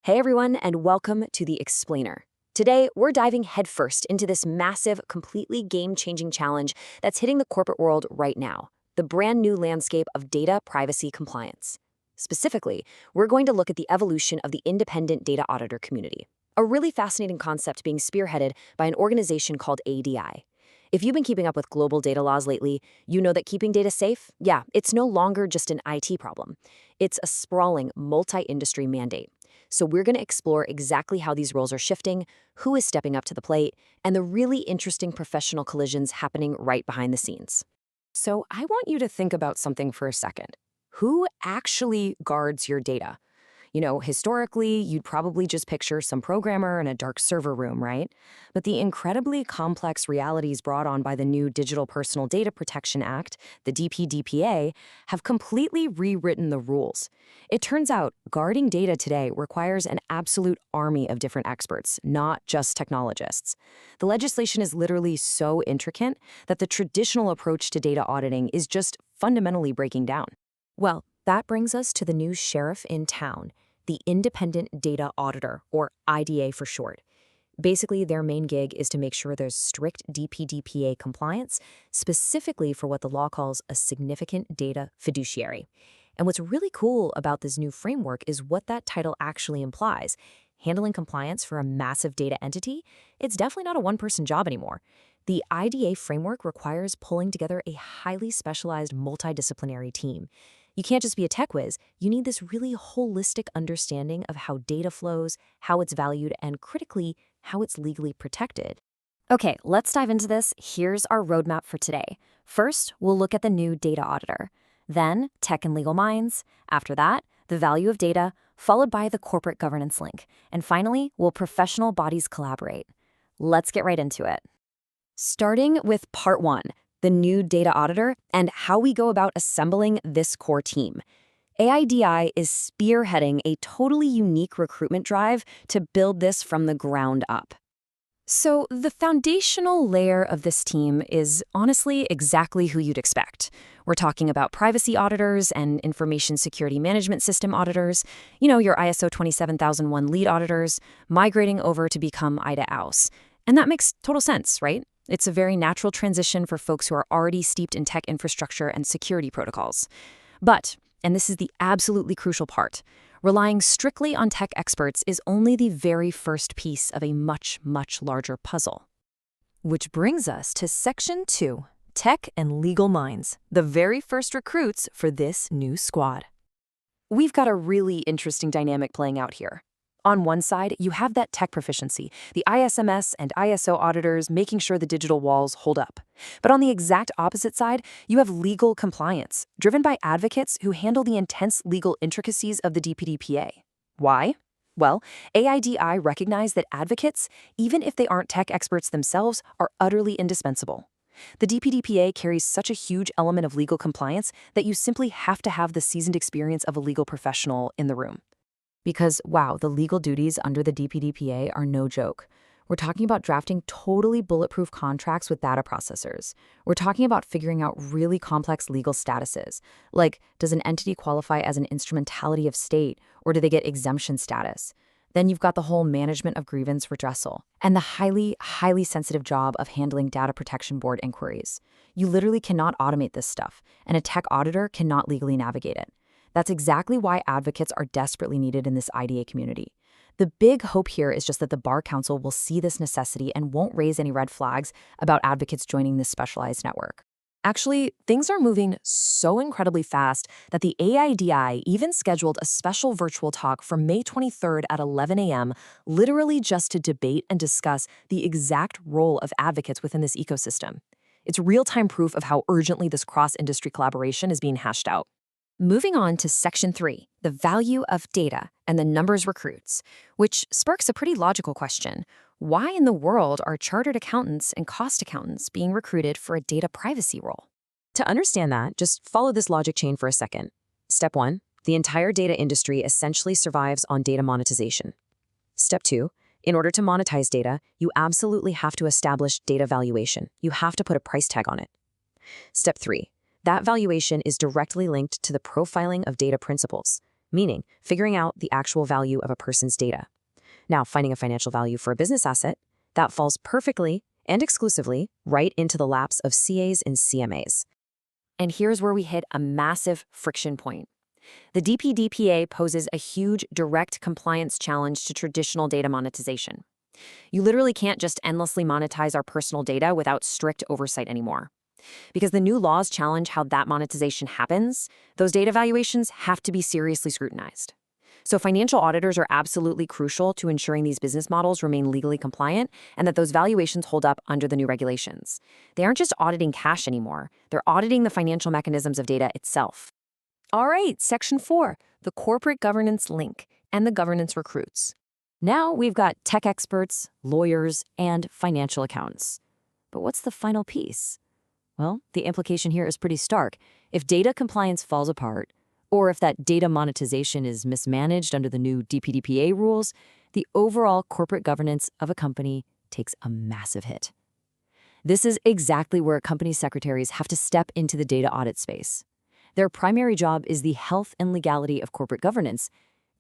Hey everyone, and welcome to The Explainer. Today, we're diving headfirst into this massive, completely game-changing challenge that's hitting the corporate world right now, the brand new landscape of data privacy compliance. Specifically, we're going to look at the evolution of the independent data auditor community, a really fascinating concept being spearheaded by an organization called ADI. If you've been keeping up with global data laws lately, you know that keeping data safe, it's no longer just an IT problem. It's a sprawling, multi-industry mandate. So we're going to explore exactly how these roles are shifting, who is stepping up to the plate, and the really interesting professional collisions happening right behind the scenes. So I want you to think about something for a second. Who actually guards your data? Historically, you'd probably just picture some programmer in a dark server room, right? But the incredibly complex realities brought on by the new Digital Personal Data Protection Act, the DPDPA, have completely rewritten the rules. It turns out guarding data today requires an absolute army of different experts, not just technologists. The legislation is literally so intricate that the traditional approach to data auditing is just fundamentally breaking down. Well, that brings us to the new sheriff in town, the Independent Data Auditor, or IDA for short. Basically, their main gig is to make sure there's strict DPDPA compliance, specifically for what the law calls a significant data fiduciary. And what's really cool about this new framework is what that title actually implies. Handling compliance for a massive data entity, it's definitely not a one-person job anymore. The IDA framework requires pulling together a highly specialized multidisciplinary team. You can't just be a tech whiz. You need this really holistic understanding of how data flows, how it's valued, and critically, how it's legally protected. Okay, let's dive into this. Here's our roadmap for today. First, we'll look at the new data auditor. Then, tech and legal minds. After that, the value of data, followed by the corporate governance link. And finally, will professional bodies collaborate? Let's get right into it. Starting with part one, the new data auditor, and how we go about assembling this core team. AIDI is spearheading a totally unique recruitment drive to build this from the ground up. So the foundational layer of this team is honestly exactly who you'd expect. We're talking about privacy auditors and information security management system auditors, your ISO 27001 lead auditors, migrating over to become IDA-AUS. And that makes total sense, right? It's a very natural transition for folks who are already steeped in tech infrastructure and security protocols. But, and this is the absolutely crucial part, relying strictly on tech experts is only the very first piece of a much, much larger puzzle. Which brings us to Section 2, Tech and Legal Minds, the very first recruits for this new squad. We've got a really interesting dynamic playing out here. On one side, you have that tech proficiency, the ISMS and ISO auditors making sure the digital walls hold up. But on the exact opposite side, you have legal compliance, driven by advocates who handle the intense legal intricacies of the DPDPA. Why? Well, AIDI recognize that advocates, even if they aren't tech experts themselves, are utterly indispensable. The DPDPA carries such a huge element of legal compliance that you simply have to have the seasoned experience of a legal professional in the room. Because, wow, the legal duties under the DPDPA are no joke. We're talking about drafting totally bulletproof contracts with data processors. We're talking about figuring out really complex legal statuses, like does an entity qualify as an instrumentality of state, or do they get exemption status? Then you've got the whole management of grievance redressal, and the highly, highly sensitive job of handling data protection board inquiries. You literally cannot automate this stuff, and a tech auditor cannot legally navigate it. That's exactly why advocates are desperately needed in this IDA community. The big hope here is just that the Bar Council will see this necessity and won't raise any red flags about advocates joining this specialized network. Actually, things are moving so incredibly fast that the AIDI even scheduled a special virtual talk for May 23rd at 11 a.m., literally just to debate and discuss the exact role of advocates within this ecosystem. It's real-time proof of how urgently this cross-industry collaboration is being hashed out. Moving on to Section 3, the value of data and the numbers recruits, which sparks a pretty logical question. Why in the world are chartered accountants and cost accountants being recruited for a data privacy role? To understand that, just follow this logic chain for a second. Step 1, the entire data industry essentially survives on data monetization. Step 2, in order to monetize data, you absolutely have to establish data valuation. You have to put a price tag on it. Step 3, that valuation is directly linked to the profiling of data principles. meaning figuring out the actual value of a person's data. Now, finding a financial value for a business asset, that falls perfectly and exclusively right into the laps of CAs and CMAs. And here's where we hit a massive friction point. The DPDPA poses a huge direct compliance challenge to traditional data monetization. You literally can't just endlessly monetize our personal data without strict oversight anymore. Because the new laws challenge how that monetization happens, those data valuations have to be seriously scrutinized. So financial auditors are absolutely crucial to ensuring these business models remain legally compliant and that those valuations hold up under the new regulations. They aren't just auditing cash anymore, they're auditing the financial mechanisms of data itself. All right, Section 4, the corporate governance link and the governance recruits. Now we've got tech experts, lawyers, and financial accountants. But what's the final piece? Well, the implication here is pretty stark. If data compliance falls apart, or if that data monetization is mismanaged under the new DPDPA rules, the overall corporate governance of a company takes a massive hit. This is exactly where company secretaries have to step into the data audit space. Their primary job is the health and legality of corporate governance,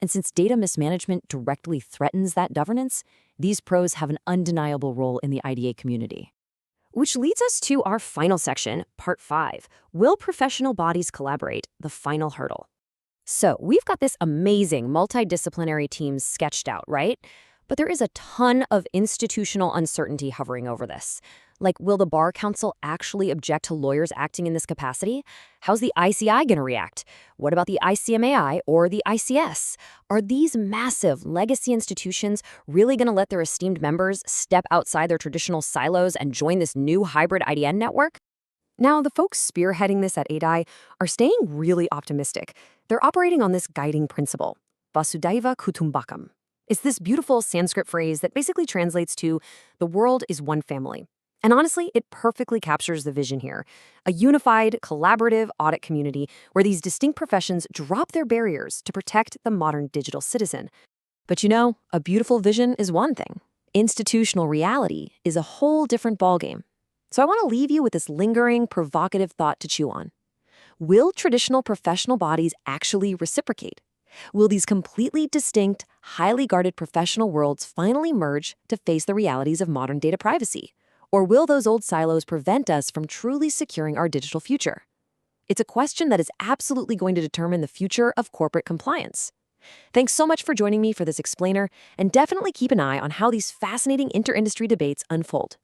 and since data mismanagement directly threatens that governance, these pros have an undeniable role in the IDA community. Which leads us to our final section, Part 5. Will professional bodies collaborate? The final hurdle. So we've got this amazing multidisciplinary team sketched out, right? But there is a ton of institutional uncertainty hovering over this. Like, will the Bar Council actually object to lawyers acting in this capacity? How's the ICI going to react? What about the ICMAI or the ICS? Are these massive legacy institutions really going to let their esteemed members step outside their traditional silos and join this new hybrid IDN network? Now, the folks spearheading this at ADI are staying really optimistic. They're operating on this guiding principle, Vasudhaiva Kutumbakam. It's this beautiful Sanskrit phrase that basically translates to, the world is one family. And honestly, it perfectly captures the vision here. A unified, collaborative audit community where these distinct professions drop their barriers to protect the modern digital citizen. But you know, a beautiful vision is one thing. Institutional reality is a whole different ballgame. So I want to leave you with this lingering, provocative thought to chew on. Will traditional professional bodies actually reciprocate? Will these completely distinct, highly guarded professional worlds finally merge to face the realities of modern data privacy? Or will those old silos prevent us from truly securing our digital future? It's a question that is absolutely going to determine the future of corporate compliance. Thanks so much for joining me for this explainer, and definitely keep an eye on how these fascinating inter-industry debates unfold.